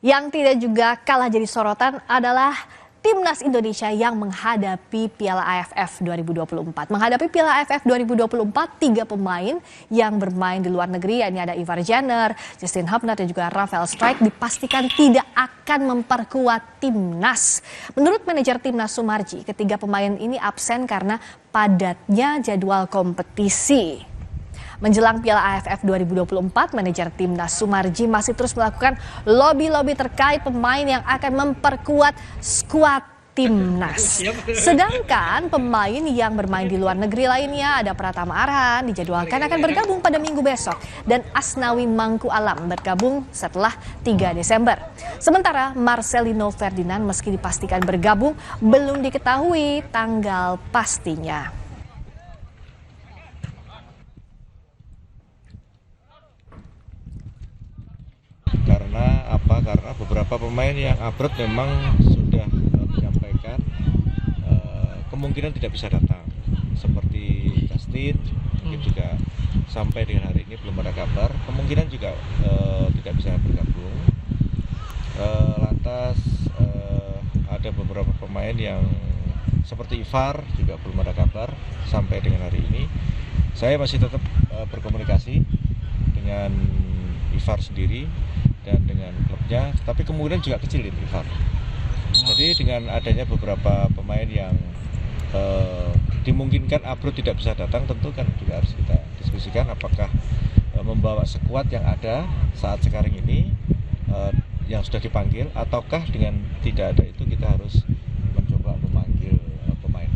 Yang tidak juga kalah jadi sorotan adalah Timnas Indonesia yang menghadapi Piala AFF 2024. Menghadapi Piala AFF 2024, 3 pemain yang bermain di luar negeri, yakni ada Ivar Jenner, Justin Hubner, dan juga Rafael Strijk dipastikan tidak akan memperkuat Timnas. Menurut manajer Timnas Sumarji, ketiga pemain ini absen karena padatnya jadwal kompetisi. Menjelang Piala AFF 2024, manajer Timnas Sumarji masih terus melakukan lobby-lobby terkait pemain yang akan memperkuat skuad Timnas. Sedangkan pemain yang bermain di luar negeri lainnya ada Pratama Arhan dijadwalkan akan bergabung pada minggu besok dan Asnawi Mangku Alam bergabung setelah 3 Desember. Sementara Marcelino Ferdinand meski dipastikan bergabung belum diketahui tanggal pastinya. Karena beberapa pemain yang abroad memang sudah menyampaikan kemungkinan tidak bisa datang, seperti Justin mungkin juga sampai dengan hari ini belum ada kabar, kemungkinan juga tidak bisa bergabung. Lantas ada beberapa pemain yang seperti Ivar juga belum ada kabar sampai dengan hari ini. Saya masih tetap berkomunikasi dengan Ivar sendiri dan dengan klubnya, tapi kemungkinan juga kecil itu Ivar. Jadi dengan adanya beberapa pemain yang dimungkinkan abroad tidak bisa datang, tentu kan juga harus kita diskusikan apakah membawa skuad yang ada saat sekarang ini yang sudah dipanggil, ataukah dengan tidak ada itu kita harus mencoba memanggil pemain.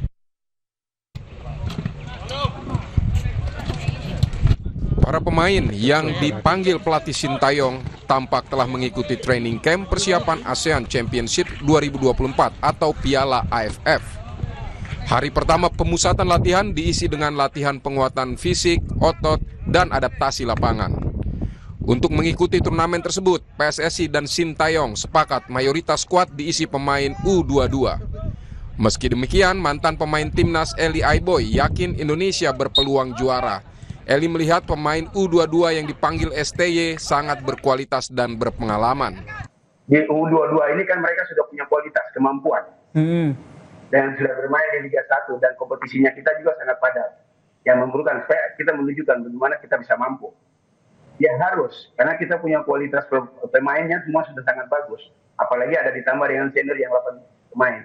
Para pemain yang dipanggil pelatih Sintayong tampak telah mengikuti training camp persiapan ASEAN Championship 2024 atau Piala AFF. Hari pertama pemusatan latihan diisi dengan latihan penguatan fisik, otot, dan adaptasi lapangan. Untuk mengikuti turnamen tersebut, PSSI dan Sintayong sepakat mayoritas skuad diisi pemain U22. Meski demikian, mantan pemain Timnas Eli Aiboy yakin Indonesia berpeluang juara. Eli melihat pemain U22 yang dipanggil STY sangat berkualitas dan berpengalaman. Di U22 ini kan mereka sudah punya kualitas, kemampuan. Dan sudah bermain di Liga 1 dan kompetisinya kita juga sangat padat. Yang memerlukan supaya kita menunjukkan bagaimana kita bisa mampu. Ya harus, karena kita punya kualitas pemainnya semua sudah sangat bagus. Apalagi ada ditambah dengan senior yang 8 pemain.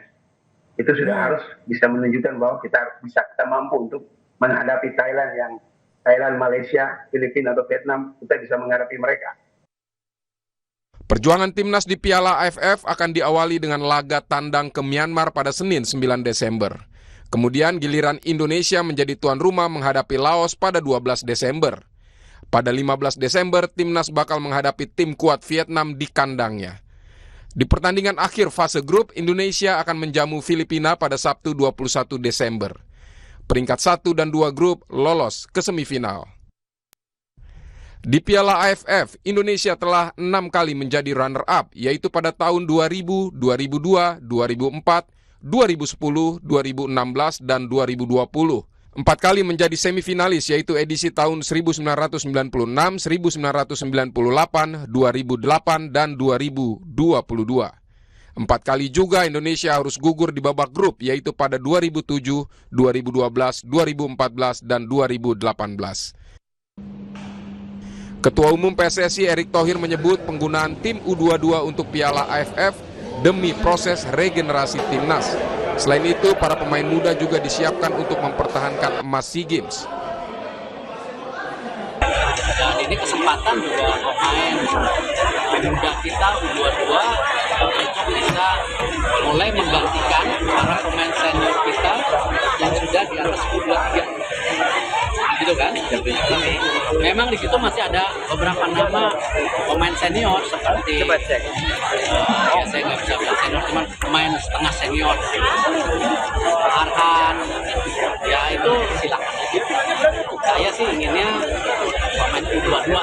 Itu sudah harus bisa menunjukkan bahwa kita mampu untuk menghadapi Thailand, Malaysia, Filipina atau Vietnam, kita bisa menghadapi mereka. Perjuangan Timnas di Piala AFF akan diawali dengan laga tandang ke Myanmar pada Senin 9 Desember. Kemudian giliran Indonesia menjadi tuan rumah menghadapi Laos pada 12 Desember. Pada 15 Desember, Timnas bakal menghadapi tim kuat Vietnam di kandangnya. Di pertandingan akhir fase grup, Indonesia akan menjamu Filipina pada Sabtu 21 Desember. Peringkat 1 dan 2 grup lolos ke semifinal. Di Piala AFF, Indonesia telah 6 kali menjadi runner-up, yaitu pada tahun 2000, 2002, 2004, 2010, 2016, dan 2020. 4 kali menjadi semifinalis, yaitu edisi tahun 1996, 1998, 2008, dan 2022. 4 kali juga Indonesia harus gugur di babak grup, yaitu pada 2007, 2012, 2014, dan 2018. Ketua Umum PSSI Erick Thohir menyebut penggunaan tim U22 untuk Piala AFF demi proses regenerasi timnas. Selain itu, para pemain muda juga disiapkan untuk mempertahankan emas SEA Games. Dan ini kesempatan juga pemain muda kita U22 untuk bisa mulai menggantikan para pemain senior kita yang sudah di atas U23. Gitu kan? Memang di situ masih ada beberapa nama pemain senior seperti ya saya nggak bisa bilang senior, cuma pemain setengah senior. Arhan, ya itu silakan aja. Saya sih inginnya pemain U22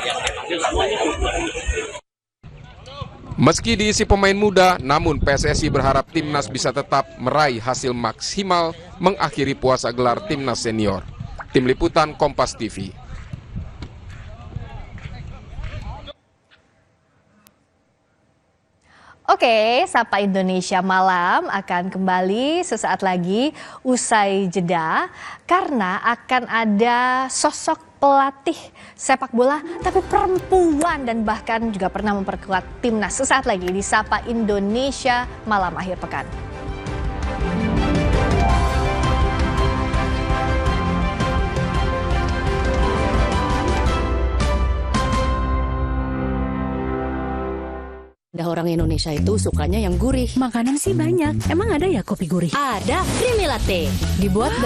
yang dipanggil semuanya U22. Meski diisi pemain muda, namun PSSI berharap Timnas bisa tetap meraih hasil maksimal mengakhiri puasa gelar Timnas Senior. Tim Liputan Kompas TV. Oke, Sapa Indonesia Malam akan kembali sesaat lagi usai jeda karena akan ada sosok pelatih sepak bola tapi perempuan dan bahkan juga pernah memperkuat timnas. Sesaat lagi di Sapa Indonesia Malam akhir pekan. Orang Indonesia itu sukanya yang gurih. Makanan sih banyak. Emang ada ya kopi gurih? Ada, Creamy Latte. Dibuat dari